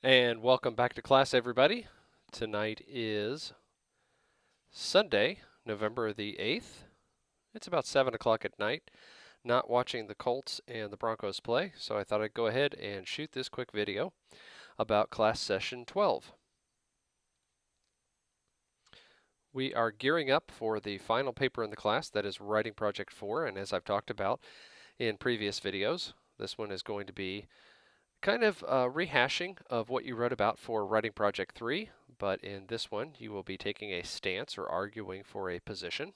And welcome back to class, everybody. Tonight is Sunday, November the 8th. It's about 7 o'clock at night. Not watching the Colts and the Broncos play, so I thought I'd go ahead and shoot this quick video about class session 12. We are gearing up for the final paper in the class, that is Writing Project 4, and as I've talked about in previous videos, this one is going to be kind of rehashing of what you wrote about for Writing Project 3, but in this one you will be taking a stance or arguing for a position.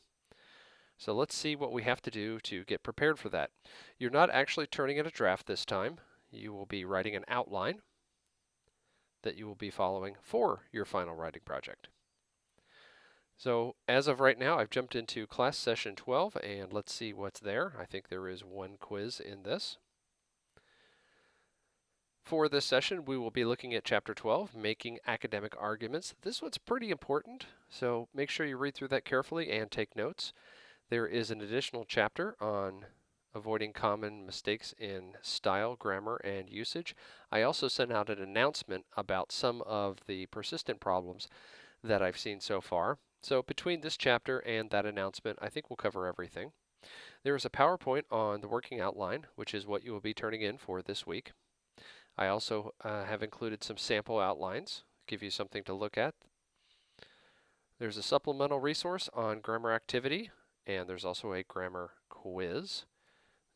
So let's see what we have to do to get prepared for that. You're not actually turning in a draft this time. You will be writing an outline that you will be following for your final writing project. So as of right now, I've jumped into class session 12 and let's see what's there. I think there is one quiz in this. For this session, we will be looking at Chapter 12, Making Academic Arguments. This one's pretty important, so make sure you read through that carefully and take notes. There is an additional chapter on avoiding common mistakes in style, grammar, and usage. I also sent out an announcement about some of the persistent problems that I've seen so far. So between this chapter and that announcement, I think we'll cover everything. There is a PowerPoint on the working outline, which is what you will be turning in for this week. I also have included some sample outlines, give you something to look at. There's a supplemental resource on grammar activity, and there's also a grammar quiz.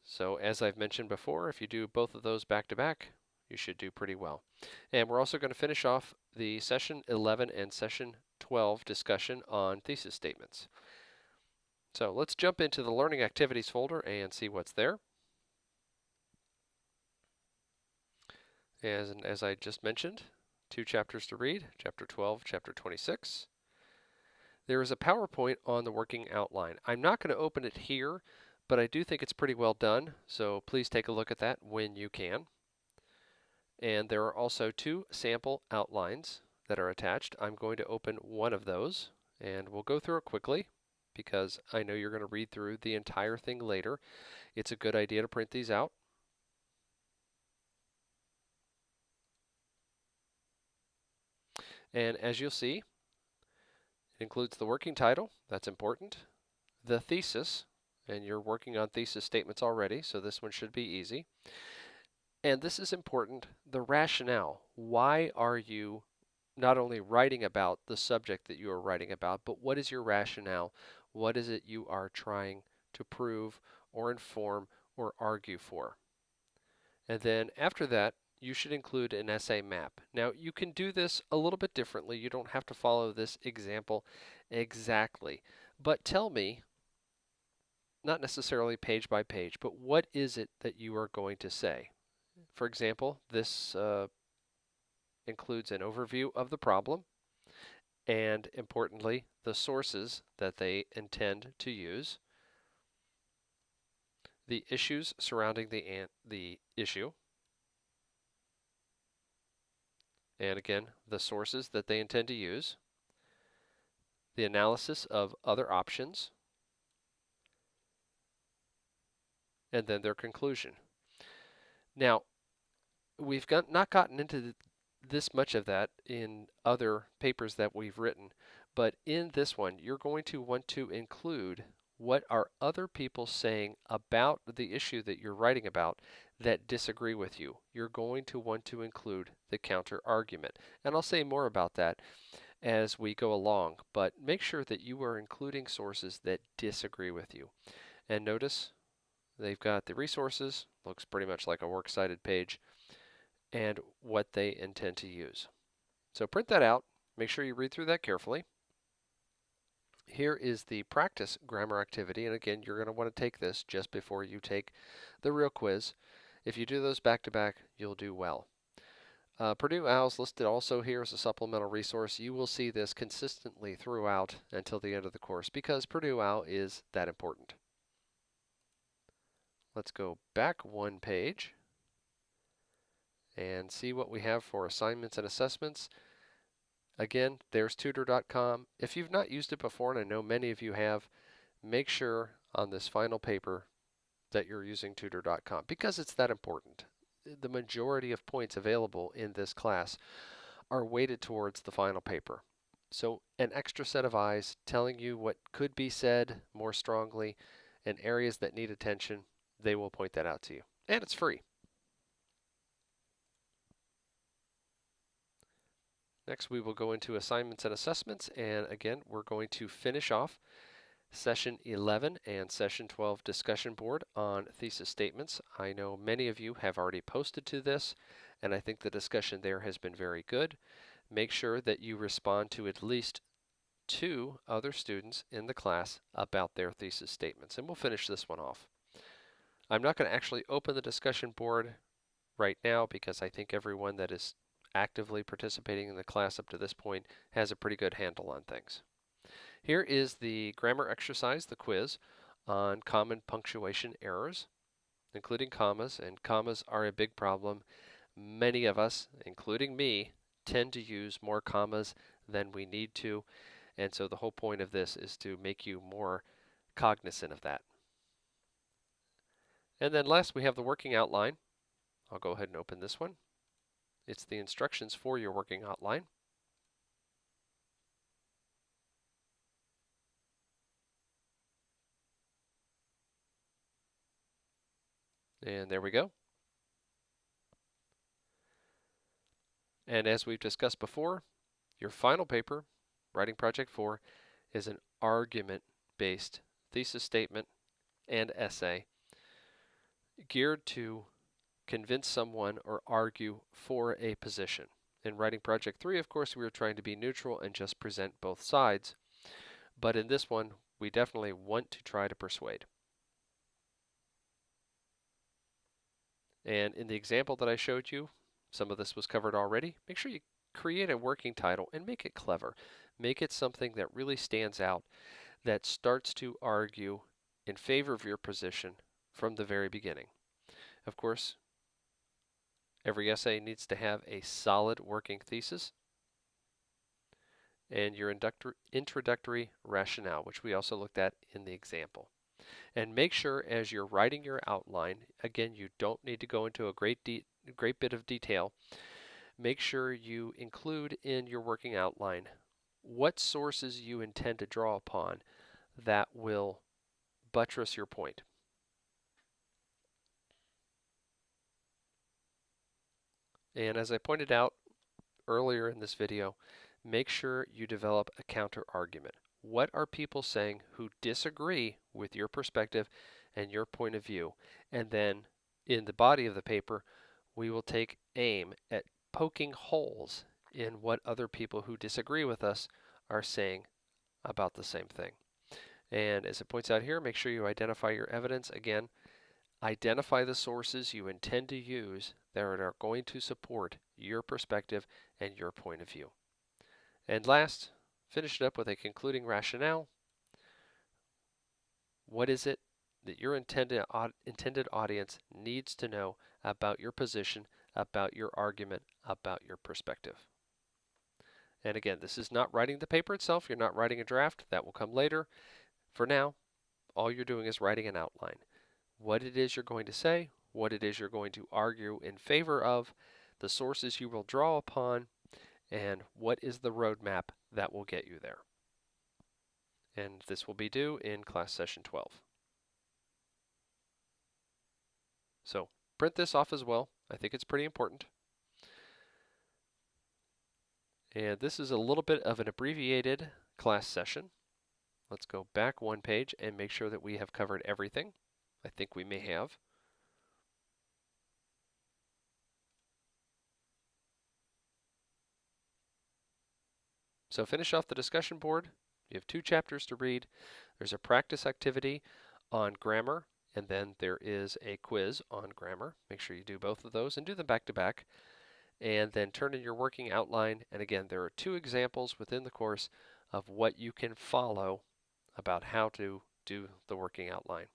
So as I've mentioned before, if you do both of those back to back, you should do pretty well. And we're also going to finish off the session 11 and session 12 discussion on thesis statements. So let's jump into the learning activities folder and see what's there. As I just mentioned, 2 chapters to read, Chapter 12, Chapter 26. There is a PowerPoint on the working outline. I'm not going to open it here, but I do think it's pretty well done, so please take a look at that when you can. And there are also 2 sample outlines that are attached. I'm going to open one of those, and we'll go through it quickly because I know you're going to read through the entire thing later. It's a good idea to print these out. And as you'll see, it includes the working title, that's important, the thesis, and you're working on thesis statements already, so this one should be easy. And this is important, the rationale. Why are you not only writing about the subject that you are writing about, but what is your rationale? What is it you are trying to prove or inform or argue for? And then after that, you should include an essay map. Now, you can do this a little bit differently. You don't have to follow this example exactly. But tell me, not necessarily page by page, but what is it that you are going to say? For example, this includes an overview of the problem and, importantly, the sources that they intend to use, the issues surrounding the issue, and again, the sources that they intend to use, the analysis of other options, and then their conclusion. Now, we've not gotten into this much of that in other papers that we've written, but in this one, you're going to want to include what are other people saying about the issue that you're writing about that disagree with you. You're going to want to include the counter argument. And I'll say more about that as we go along, but make sure that you are including sources that disagree with you. And notice they've got the resources, looks pretty much like a works cited page, and what they intend to use. So print that out, make sure you read through that carefully. Here is the practice grammar activity, and again, you're going to want to take this just before you take the real quiz. If you do those back to back, you'll do well. Purdue OWL's listed also here as a supplemental resource. You will see this consistently throughout until the end of the course because Purdue OWL is that important. Let's go back one page and see what we have for assignments and assessments. Again, there's tutor.com. If you've not used it before, and I know many of you have, make sure on this final paper that you're using tutor.com because it's that important. the majority of points available in this class are weighted towards the final paper. So an extra set of eyes telling you what could be said more strongly and areas that need attention, they will point that out to you. And it's free. Next, we will go into assignments and assessments. And again, we're going to finish off Session 11 and Session 12 discussion board on thesis statements. I know many of you have already posted to this, and I think the discussion there has been very good. Make sure that you respond to at least 2 other students in the class about their thesis statements, and we'll finish this one off. I'm not going to actually open the discussion board right now because I think everyone that is actively participating in the class up to this point has a pretty good handle on things. Here is the grammar exercise, the quiz, on common punctuation errors, including commas, and commas are a big problem. Many of us, including me, tend to use more commas than we need to, and so the whole point of this is to make you more cognizant of that. And then last, we have the working outline. I'll go ahead and open this one. It's the instructions for your working outline. And there we go. And as we've discussed before, your final paper, Writing Project 4, is an argument-based thesis statement and essay geared to convince someone or argue for a position. In Writing Project 3, of course, we were trying to be neutral and just present both sides. But in this one, we definitely want to try to persuade. And in the example that I showed you, some of this was covered already. Make sure you create a working title and make it clever. Make it something that really stands out, that starts to argue in favor of your position from the very beginning. Of course, every essay needs to have a solid working thesis and your introductory rationale, which we also looked at in the example. And make sure as you're writing your outline, again, you don't need to go into a great bit of detail. Make sure you include in your working outline what sources you intend to draw upon that will buttress your point. And as I pointed out earlier in this video, make sure you develop a counter argument. What are people saying who disagree with your perspective and your point of view? And then in the body of the paper, we will take aim at poking holes in what other people who disagree with us are saying about the same thing. And as it points out here, make sure you identify your evidence. Again, identify the sources you intend to use that are going to support your perspective and your point of view. And last, finish it up with a concluding rationale. What is it that your intended audience needs to know about your position, about your argument, about your perspective? And again, this is not writing the paper itself. You're not writing a draft. That will come later. For now, all you're doing is writing an outline. What it is you're going to say, what it is you're going to argue in favor of, the sources you will draw upon, and what is the roadmap that will get you there. And this will be due in class session 12. So print this off as well. I think it's pretty important. And this is a little bit of an abbreviated class session. Let's go back one page and make sure that we have covered everything. I think we may have. So finish off the discussion board. You have 2 chapters to read. There's a practice activity on grammar, and then there is a quiz on grammar. Make sure you do both of those and do them back to back. And then turn in your working outline. And again, there are 2 examples within the course of what you can follow about how to do the working outline.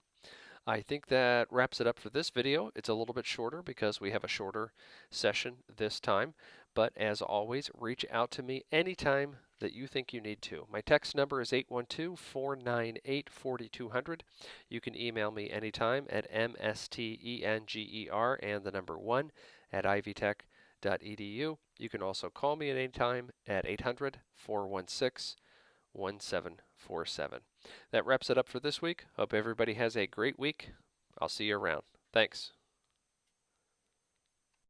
I think that wraps it up for this video. It's a little bit shorter because we have a shorter session this time. But as always, reach out to me anytime that you think you need to. My text number is 812-498-4200. You can email me anytime at mstenger and the number 1 at ivytech.edu. You can also call me at any time at 800-416-1747. That wraps it up for this week. Hope everybody has a great week. I'll see you around. Thanks.